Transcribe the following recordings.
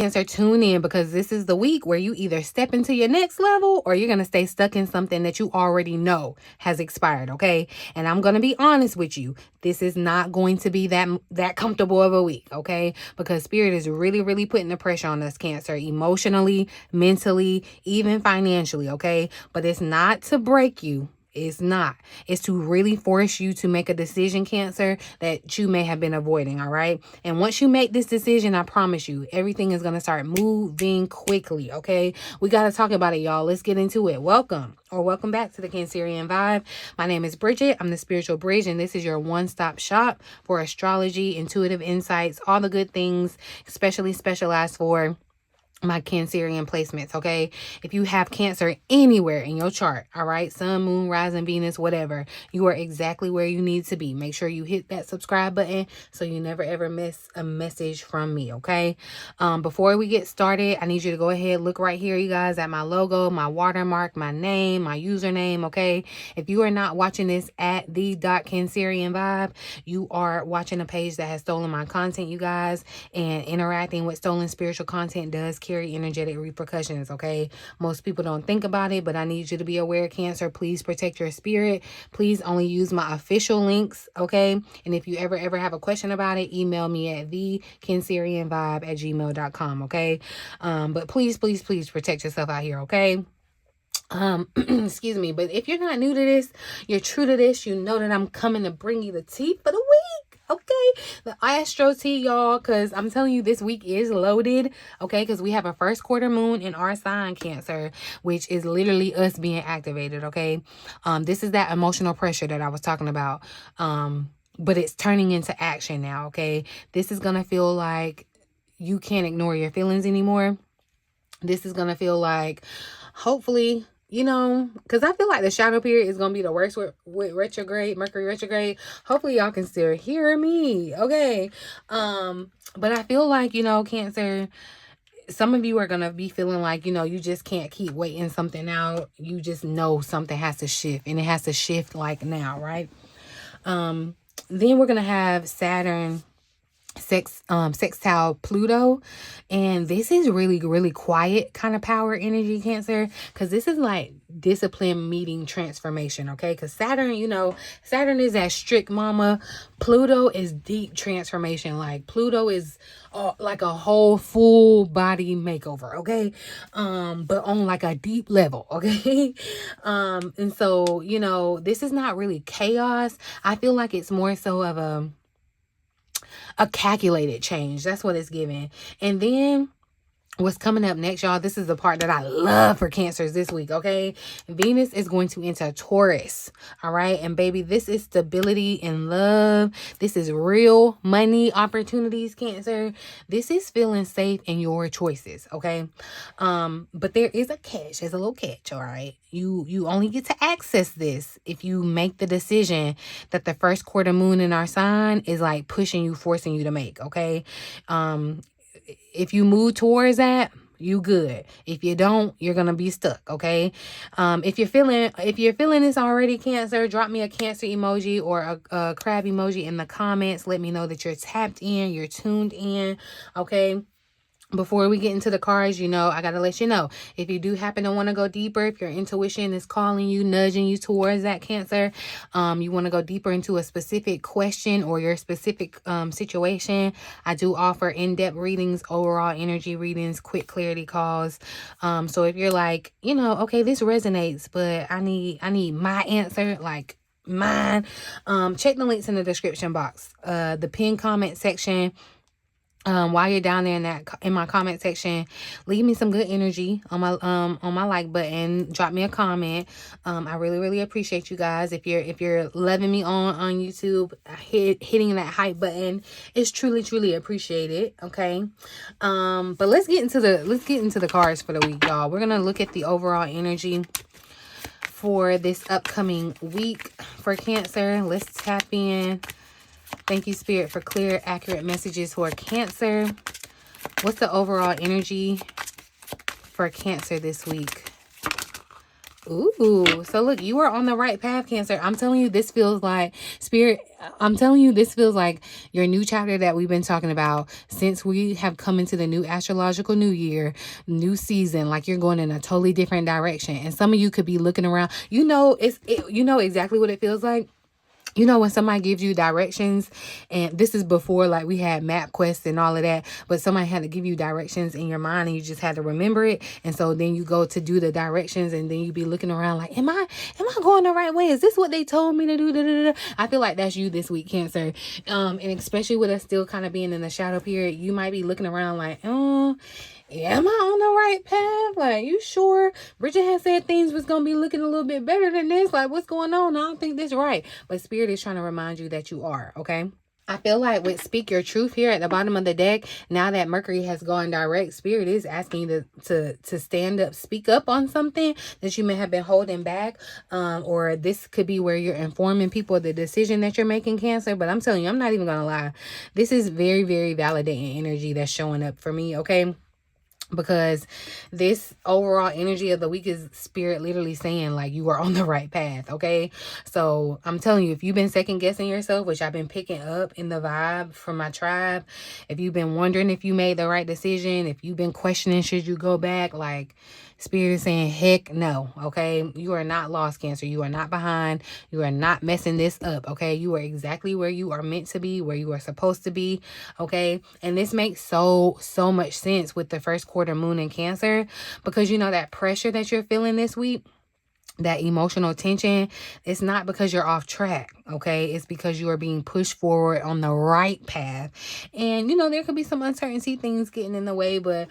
Cancer, tune in, because this is the week where you either step into your next level or you're going to stay stuck in something that you already know has expired, okay? And I'm going to be honest with you. This is not going to be that comfortable of a week, okay? Because Spirit is really putting the pressure on us, Cancer, emotionally, mentally, even financially, okay? But it's not to break you. It's not. It's to really force you to make a decision, Cancer, that you may have been avoiding, all right? And once you make this decision, I promise you, everything is going to start moving quickly, okay? We got to talk about it, y'all. Let's get into it. Welcome back to the Cancerian Vibe. My name is Bridget. I'm the Spiritual Bridge, and this is your one-stop shop for astrology, intuitive insights, all the good things, especially specialized for my Cancerian placements, okay? If you have Cancer anywhere in your chart, all right, Sun, Moon, Rising, Venus, whatever, you are exactly where you need to be. Make sure you hit that subscribe button so you never ever miss a message from me, okay? Before we get started, I need you to go ahead, look right here, you guys, at my logo, my watermark, my name, my username, okay? If you are not watching this at the.Cancerian Vibe, you are watching a page that has stolen my content, you guys, and interacting with stolen spiritual content does carry energetic repercussions, okay? Most people don't think about it, but I need you to be aware, Cancer. Please protect your spirit. Please only use my official links, okay? And if you ever have a question about it, email me at thecancerianvibe@gmail.com, okay? But please protect yourself out here, okay? Excuse me, but if you're not new to this, you're true to this, you know that I'm coming to bring you the tea for the week, okay? The Astro-TEA, y'all, because I'm telling you, this week is loaded, okay? Because we have a first quarter moon in our sign, Cancer, which is literally us being activated, okay? This is that emotional pressure that I was talking about, but it's turning into action now, okay? This is gonna feel like you can't ignore your feelings anymore. This is gonna feel like, hopefully, you know, because I feel like the shadow period is going to be the worst with retrograde, Mercury retrograde. Hopefully y'all can still hear me, okay? But I feel like, you know, Cancer, some of you are going to be feeling like, you know, you just can't keep waiting something out. You just know something has to shift, and it has to shift like now, right? Then we're going to have Saturn sextile Pluto, and this is really quiet kind of power energy, Cancer, because this is like discipline meeting transformation, okay? Because Saturn, you know, Saturn is that strict mama. Pluto is deep transformation. Like Pluto is like a whole full body makeover, okay? But on like a deep level, okay? And so, you know, this is not really chaos. I feel like it's more so of a calculated change. That's what it's giving. And then what's coming up next, y'all, this is the part that I love for Cancers this week, okay? Venus is going to enter Taurus, all right? And baby, this is stability and love. This is real money opportunities, Cancer. This is feeling safe in your choices, okay? But there is a catch. There's a little catch, all right? You only get to access this if you make the decision that the first quarter moon in our sign is like pushing you, forcing you to make, okay? If you move towards that, you good. If you don't, you're gonna be stuck, okay? If you're feeling this already, Cancer, drop me a Cancer emoji or a crab emoji in the comments. Let me know that you're tapped in, you're tuned in, okay? Before we get into the cards, you know, I got to let you know, if you do happen to want to go deeper, if your intuition is calling you, nudging you towards that, Cancer, you want to go deeper into a specific question or your specific situation, I do offer in-depth readings, overall energy readings, quick clarity calls. So if you're like, you know, okay, this resonates, but I need my answer, like mine, check the links in the description box, the pinned comment section. While you're down there in my comment section, leave me some good energy on my like button. Drop me a comment. I really appreciate you guys. If you're loving me on YouTube, hitting that hype button is truly appreciated. Okay. But let's get into the cards for the week, y'all. We're gonna look at the overall energy for this upcoming week for Cancer. Let's tap in. Thank you, Spirit, for clear, accurate messages for Cancer. What's the overall energy for Cancer this week? Ooh, so look, you are on the right path, Cancer. I'm telling you, this feels like Spirit. I'm telling you, this feels like your new chapter that we've been talking about since we have come into the new astrological new year, new season. Like you're going in a totally different direction, and some of you could be looking around. You know, you know exactly what it feels like. You know, when somebody gives you directions, and this is before like we had MapQuest and all of that, but somebody had to give you directions in your mind and you just had to remember it. And so then you go to do the directions and then you be looking around like, am I going the right way? Is this what they told me to do? Da, da, da. I feel like that's you this week, Cancer. And especially with us still kind of being in the shadow period, you might be looking around like, oh, am I on the right path? Like, you sure? Bridget had said things was going to be looking a little bit better than this. Like, what's going on? I don't think this right. But Spirit is trying to remind you that you are, okay? I feel like with Speak Your Truth here at the bottom of the deck, now that Mercury has gone direct, Spirit is asking you to stand up, speak up on something that you may have been holding back. Or this could be where you're informing people of the decision that you're making, Cancer. But I'm telling you, I'm not even going to lie. This is very, very validating energy that's showing up for me, okay? Because this overall energy of the week is Spirit literally saying like you are on the right path, okay? So I'm telling you, if you've been second guessing yourself, which I've been picking up in the vibe from my tribe, if you've been wondering if you made the right decision, if you've been questioning should you go back, like Spirit is saying heck no, okay? You are not lost, Cancer. You are not behind. You are not messing this up, okay? You are exactly where you are meant to be, where you are supposed to be, okay? And this makes so much sense with the first quarter moon in Cancer, because you know that pressure that you're feeling this week, that emotional tension, it's not because you're off track, okay? It's because you are being pushed forward on the right path. And, you know, there could be some uncertainty, things getting in the way, but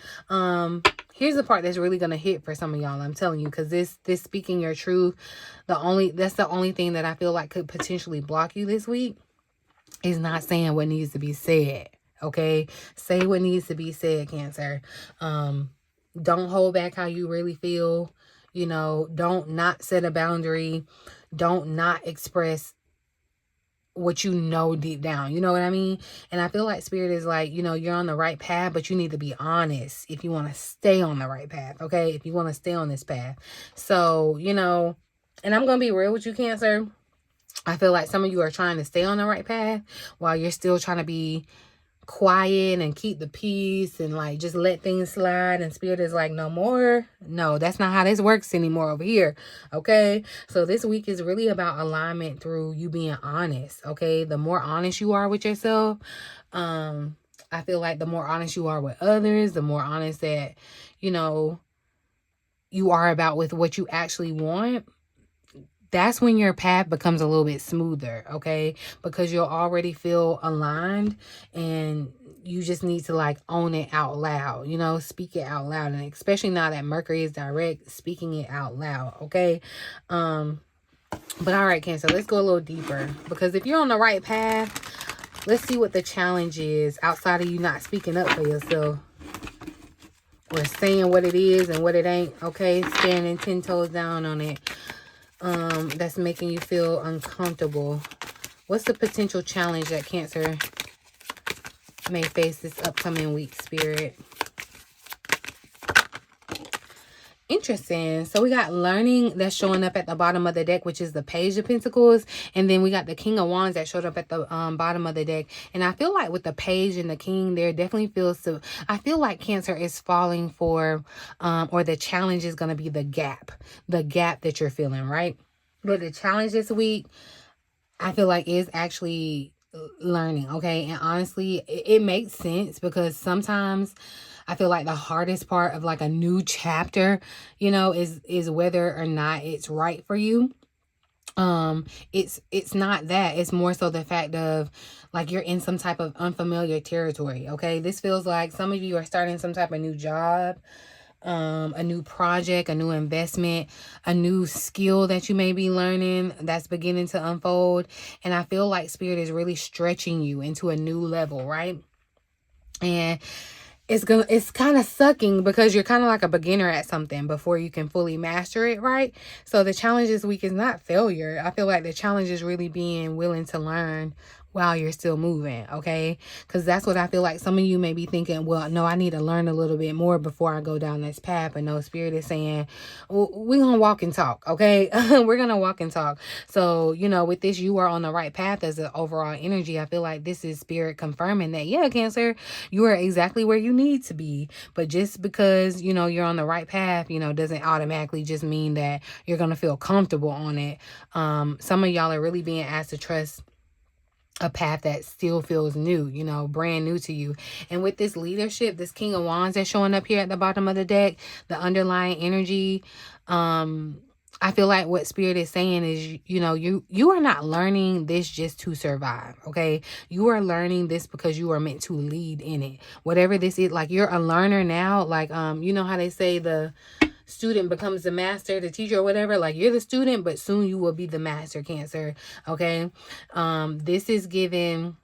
here's the part that's really going to hit for some of y'all, I'm telling you, because this speaking your truth, that's the only thing that I feel like could potentially block you this week is not saying what needs to be said, okay? Say what needs to be said, Cancer. Don't hold back how you really feel. You know, don't not set a boundary. Don't not express what you know deep down. You know what I mean? And I feel like Spirit is like, you know, you're on the right path, but you need to be honest if you want to stay on the right path, okay? If you want to stay on this path. So, you know, and I'm going to be real with you, Cancer. I feel like some of you are trying to stay on the right path while you're still trying to be quiet and keep the peace and like just let things slide, and Spirit is like, no more. No, that's not how this works anymore over here, okay? So this week is really about alignment through you being honest, okay? The more honest you are with yourself, I feel like the more honest you are with others, the more honest that, you know, you are about with what you actually want, that's when your path becomes a little bit smoother, okay? Because you'll already feel aligned and you just need to like own it out loud, you know, speak it out loud. And especially now that Mercury is direct, speaking it out loud, okay? But all right, Cancer, let's go a little deeper, because if you're on the right path, let's see what the challenge is outside of you not speaking up for yourself or saying what it is and what it ain't, okay? Standing 10 toes down on it. That's making you feel uncomfortable. What's the potential challenge that Cancer may face this upcoming week, Spirit? Interesting. So we got learning that's showing up at the bottom of the deck, which is the Page of Pentacles. And then we got the King of Wands that showed up at the bottom of the deck. And I feel like with the Page and the King, there definitely feels to, I feel like Cancer is falling for, or the challenge is going to be the gap that you're feeling, right? But the challenge this week, I feel like is actually learning, okay? And honestly, it makes sense, because sometimes I feel like the hardest part of like a new chapter, you know, is whether or not it's right for you. It's not that. It's more so the fact of like you're in some type of unfamiliar territory, okay? This feels like some of you are starting some type of new job, a new project, a new investment, a new skill that you may be learning that's beginning to unfold. And I feel like Spirit is really stretching you into a new level, right? And it's kind of sucking, because you're kind of like a beginner at something before you can fully master it, right? So the challenge this week is not failure. I feel like the challenge is really being willing to learn while you're still moving, okay? Because that's what I feel like some of you may be thinking, well, no, I need to learn a little bit more before I go down this path. But no, Spirit is saying, well, we're going to walk and talk, okay? We're going to walk and talk. So, you know, with this, you are on the right path as an overall energy. I feel like this is Spirit confirming that, yeah, Cancer, you are exactly where you need to be. But just because, you know, you're on the right path, you know, doesn't automatically just mean that you're going to feel comfortable on it. Some of y'all are really being asked to trust a path that still feels new, you know, brand new to you. And with this leadership, this King of Wands that's showing up here at the bottom of the deck, the underlying energy, I feel like what Spirit is saying is, you know, you are not learning this just to survive, okay? You are learning this because you are meant to lead in it. Whatever this is, like, you're a learner now. Like, you know how they say the student becomes the master, the teacher, or whatever. Like, you're the student, but soon you will be the master, Cancer, okay? This is giving,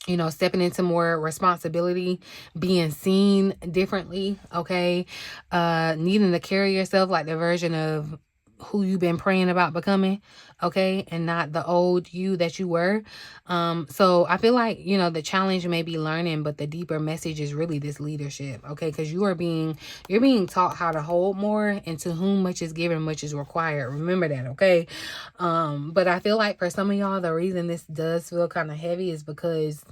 you know, stepping into more responsibility, being seen differently, okay? Needing to carry yourself like the version of who you've been praying about becoming, okay? And not the old you that you were. So I feel like, you know, the challenge may be learning, but the deeper message is really this leadership, okay? Because you're being taught how to hold more, and to whom much is given, much is required. Remember that, okay? But I feel like for some of y'all, the reason this does feel kind of heavy is because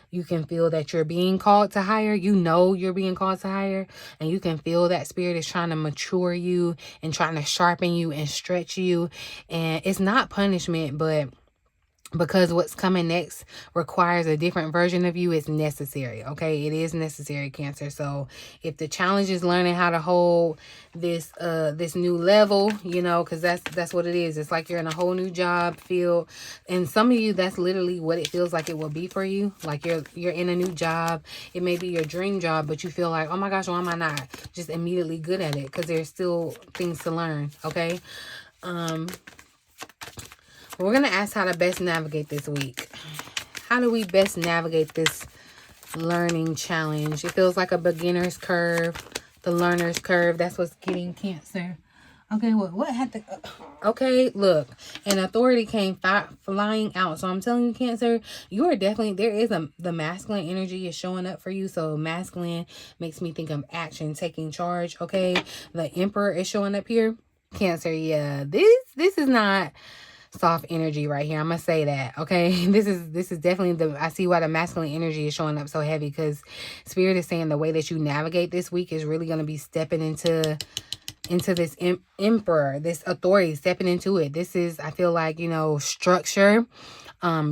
you can feel that you're being called to higher. You know you're being called to higher. And you can feel that Spirit is trying to mature you and trying to sharpen you and stretch you. And it's not punishment, but because what's coming next requires a different version of you, it's necessary, okay? It is necessary, Cancer. So if the challenge is learning how to hold this this new level, you know, because that's what it is. It's like you're in a whole new job field, and some of you, that's literally what it feels like it will be for you. Like you're in a new job. It may be your dream job, but you feel like, oh my gosh, why am I not just immediately good at it? Because there's still things to learn, okay? We're going to ask how to best navigate this week. How do we best navigate this learning challenge? It feels like a beginner's curve, the learner's curve. That's what's getting, Cancer. Okay, what had to... Okay, look. An authority came flying out. So I'm telling you, Cancer, you are definitely... the masculine energy is showing up for you. So masculine makes me think of action, taking charge, okay? The Emperor is showing up here. Cancer, yeah. This is not soft energy right here. I'm gonna say that, okay? This is definitely I see why the masculine energy is showing up so heavy, because Spirit is saying the way that you navigate this week is really gonna be stepping into this Emperor, this authority, stepping into it. This is, I feel like, you know, structure,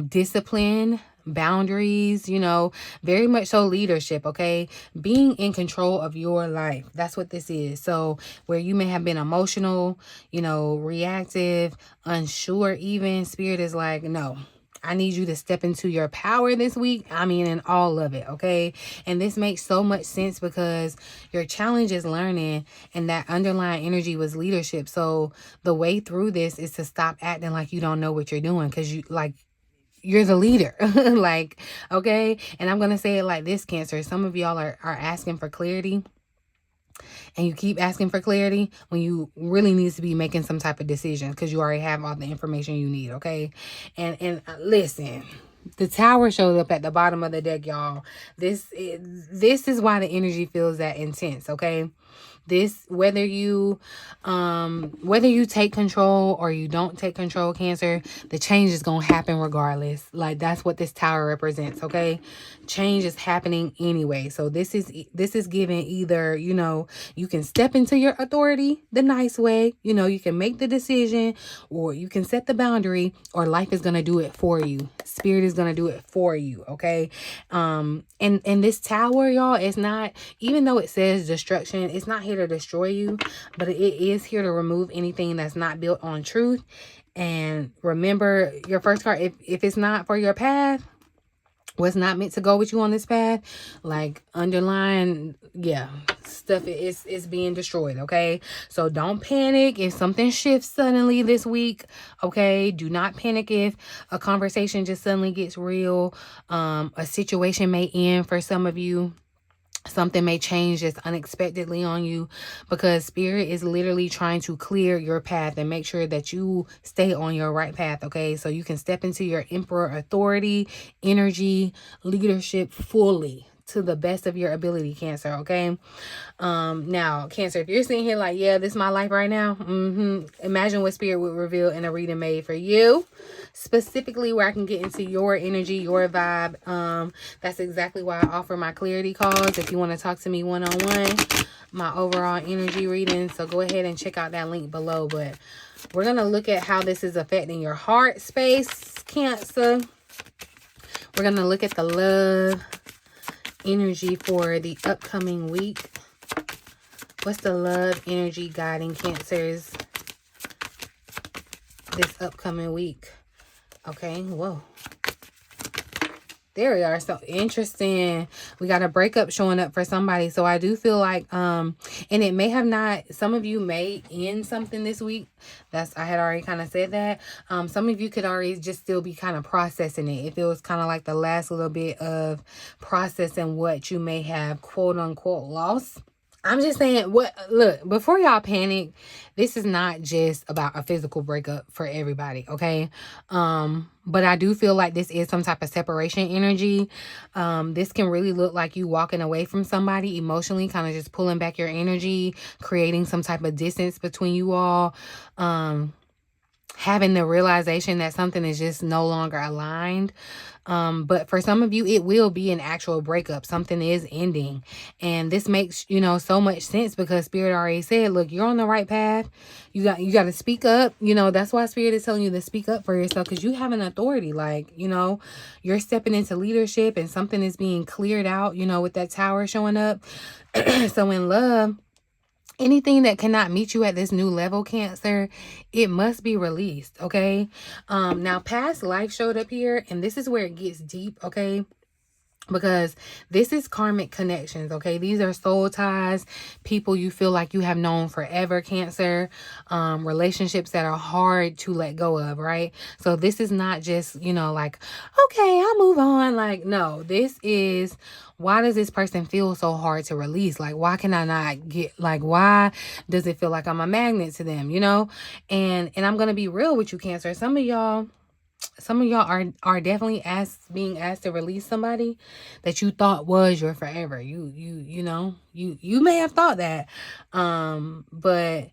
discipline, boundaries, you know, very much so leadership, okay? Being in control of your life. That's what this is. So where you may have been emotional, you know, reactive, unsure even, Spirit is like, no, I need you to step into your power this week. I mean, in all of it, okay? And this makes so much sense because your challenge is learning, and that underlying energy was leadership. So the way through this is to stop acting like you don't know what you're doing, because you're the leader. Like, okay? And I'm going to say it like this, Cancer. Some of y'all are asking for clarity, and you keep asking for clarity when you really need to be making some type of decision, because you already have all the information you need, okay? And listen, the Tower showed up at the bottom of the deck, y'all. This is why the energy feels that intense, okay? This, whether you take control or you don't take control, Cancer, the change is going to happen regardless. Like, that's what this Tower represents, okay? Change is happening anyway. So this is giving either, you know, you can step into your authority the nice way, you know, you can make the decision, or you can set the boundary, or life is going to do it for you. Spirit is going to do it for you, okay? And this Tower, y'all, is not, even though it says destruction, it's not here to destroy you, but it is here to remove anything that's not built on truth. And remember, your first card, if it's not for your path, what's not meant to go with you on this path, like underlying, yeah, stuff is being destroyed, okay? So don't panic if something shifts suddenly this week, okay? Do not panic if a conversation just suddenly gets real. A situation may end for some of you. Something may change just unexpectedly on you, because spirit is literally trying to clear your path and make sure that you stay on your right path, okay? So you can step into your emperor authority, energy, leadership fully to the best of your ability, Cancer, okay? Now, Cancer, if you're sitting here like, yeah, this is my life right now, imagine what spirit would reveal in a reading made for you, specifically where I can get into your energy, your vibe. That's exactly why I offer my clarity calls. If you want to talk to me one-on-one, my overall energy reading, so go ahead and check out that link below. But we're going to look at how this is affecting your heart space, Cancer. We're going to look at the love energy for the upcoming week. What's the love energy guiding Cancers this upcoming week? Okay, whoa. There we are. So interesting. We got a breakup showing up for somebody. So I do feel like, and it may have not, some of you may end something this week. I had already kind of said that. Some of you could already just still be kind of processing it. It feels kind of like the last little bit of processing what you may have quote unquote lost. I'm just saying, look, before y'all panic, this is not just about a physical breakup for everybody, okay? But I do feel like this is some type of separation energy. This can really look like you walking away from somebody emotionally, kind of just pulling back your energy, creating some type of distance between you all. Having the realization that something is just no longer aligned. But for some of you, it will be an actual breakup. Something is ending. And this makes, so much sense, because Spirit already said, look, you're on the right path. You got to speak up. That's why Spirit is telling you to speak up for yourself, because you have an authority. Like, you're stepping into leadership and something is being cleared out, with that tower showing up. So in love, anything that cannot meet you at this new level, Cancer, it must be released, okay? Now, past life showed up here, and this is where it gets deep, okay? Because this is karmic connections, okay? These are soul ties, people you feel like you have known forever, Cancer, relationships that are hard to let go of, right? So this is not just, like, okay, I'll move on. Like, no, this is, why does this person feel so hard to release? Like, why can I not get, like, why does it feel like I'm a magnet to them, And I'm going to be real with you, Cancer. Some of y'all are definitely being asked to release somebody that you thought was your forever. You may have thought that, but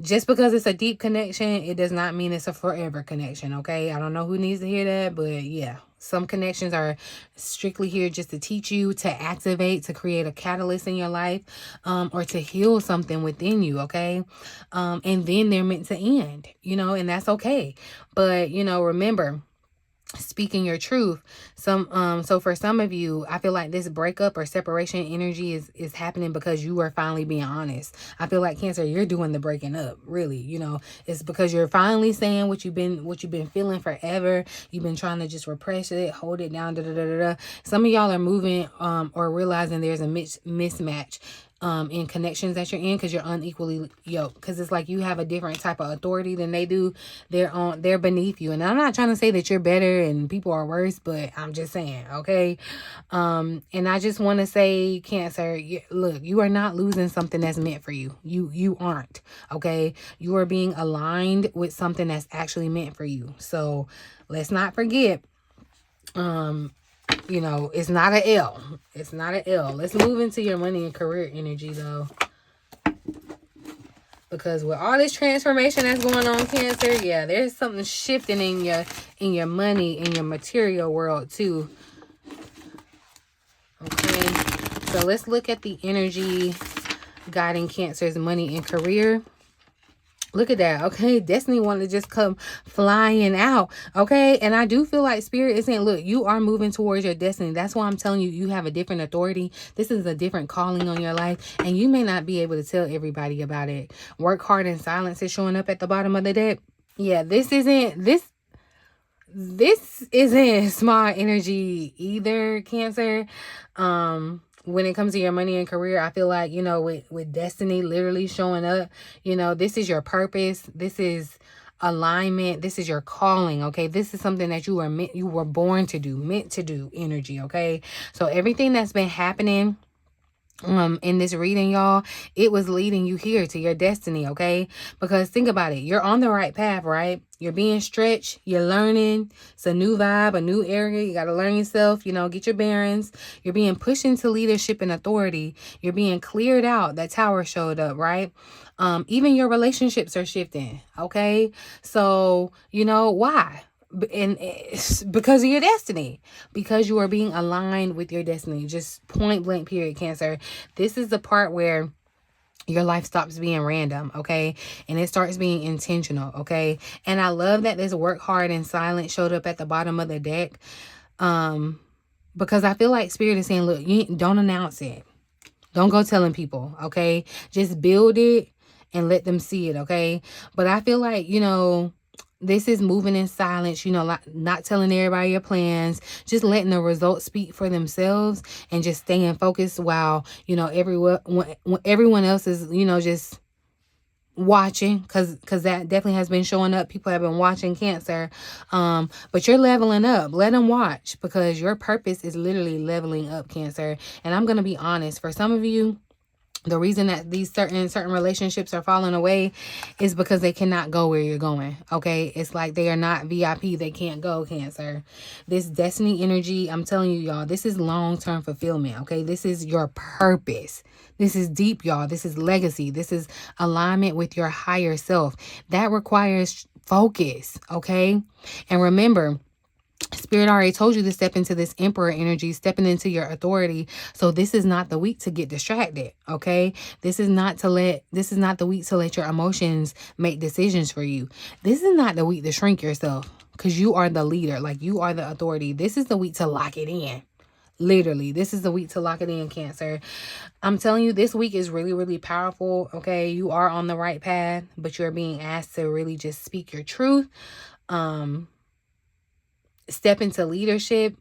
just because it's a deep connection, it does not mean it's a forever connection, okay? I don't know who needs to hear that, but yeah. Some connections are strictly here just to teach you, to activate, to create a catalyst in your life, or to heal something within you, okay? And then they're meant to end, and that's okay. But, remember, speaking your truth. So for some of you, I feel like this breakup or separation energy is happening because you are finally being honest. I feel like, Cancer, you're doing the breaking up, really. It's because you're finally saying what you've been feeling forever. You've been trying to just repress it, hold it down. Some of y'all are moving or realizing there's a mismatch in connections that you're in, because you're unequally yoked, because it's like you have a different type of authority than they do. They're beneath you, and I'm not trying to say that you're better and people are worse, but I'm just saying, okay? And I just want to say, Cancer, look, you are not losing something that's meant for you. You aren't, okay? You are being aligned with something that's actually meant for you. So let's not forget, it's not an L. It's not an L. Let's move into your money and career energy, though. Because with all this transformation that's going on, Cancer, yeah, there's something shifting in your money, in your material world, too. Okay. So let's look at the energy guiding Cancer's money and career. Look at that, okay? Destiny wanted to just come flying out, okay? And I do feel like Spirit is saying, look, you are moving towards your destiny. That's why I'm telling you, you have a different authority. This is a different calling on your life, and you may not be able to tell everybody about it. Work hard in silence is showing up at the bottom of the deck. Yeah, this isn't small energy either, Cancer. When it comes to your money and career, I feel like, with destiny literally showing up, this is your purpose. This is alignment. This is your calling, okay? This is something that you were born to do, meant to do energy, okay? So everything that's been happening in this reading, y'all, it was leading you here to your destiny, okay? Because think about it, you're on the right path, right? You're being stretched, you're learning. It's a new vibe, a new area. You got to learn yourself, you know, get your bearings. You're being pushed into leadership and authority. You're being cleared out. That tower showed up, right? Even your relationships are shifting, okay? So, you know, why? And it's because of your destiny, because you are being aligned with your destiny. Just point blank period, Cancer. This is the part where your life stops being random, okay? And it starts being intentional, okay? And I love that this work hard and silent showed up at the bottom of the deck, because I feel like Spirit is saying, look, you don't announce it. Don't go telling people, okay? Just build it and let them see it, okay? But I feel like, you know, this is moving in silence, you know, not telling everybody your plans, just letting the results speak for themselves and just staying focused while, you know, everyone else is, you know, just watching, because that definitely has been showing up. People have been watching, Cancer. But you're leveling up. Let them watch, because your purpose is literally leveling up, Cancer. And I'm going to be honest, for some of you, the reason that these certain relationships are falling away is because they cannot go where you're going, okay? It's like they are not VIP. They can't go, Cancer. This destiny energy, I'm telling you, y'all, this is long-term fulfillment, okay? This is your purpose. This is deep, y'all. This is legacy. This is alignment with your higher self. That requires focus, okay? And remember, Spirit already told you to step into this Emperor energy, stepping into your authority. So this is not the week to get distracted, okay? This is not the week to let your emotions make decisions for you. This is not the week to shrink yourself, because you are the leader. Like, you are the authority. This is the week to lock it in. Literally, this is the week to lock it in, Cancer. I'm telling you, this week is really, really powerful, okay? You are on the right path, but you're being asked to really just speak your truth. Step into leadership.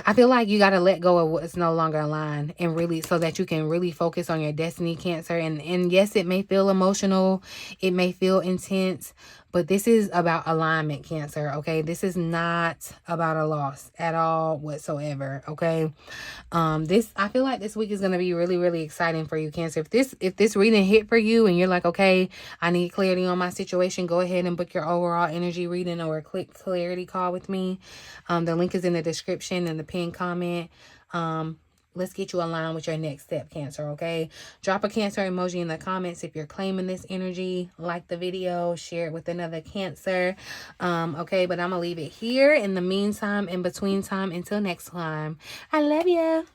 I feel like you got to let go of what's no longer aligned, and really, so that you can really focus on your destiny, Cancer. And yes, it may feel emotional. It may feel intense, but this is about alignment, Cancer, okay? This is not about a loss at all whatsoever, okay? I feel like this week is going to be really, really exciting for you, Cancer. If this reading hit for you and you're like, okay, I need clarity on my situation, go ahead and book your overall energy reading or a quick clarity call with me. The link is in the description and the pinned comment. Let's get you aligned with your next step, Cancer, okay? Drop a Cancer emoji in the comments if you're claiming this energy. Like the video, share it with another Cancer. Okay, but I'm going to leave it here. In the meantime, in between time, until next time, I love you.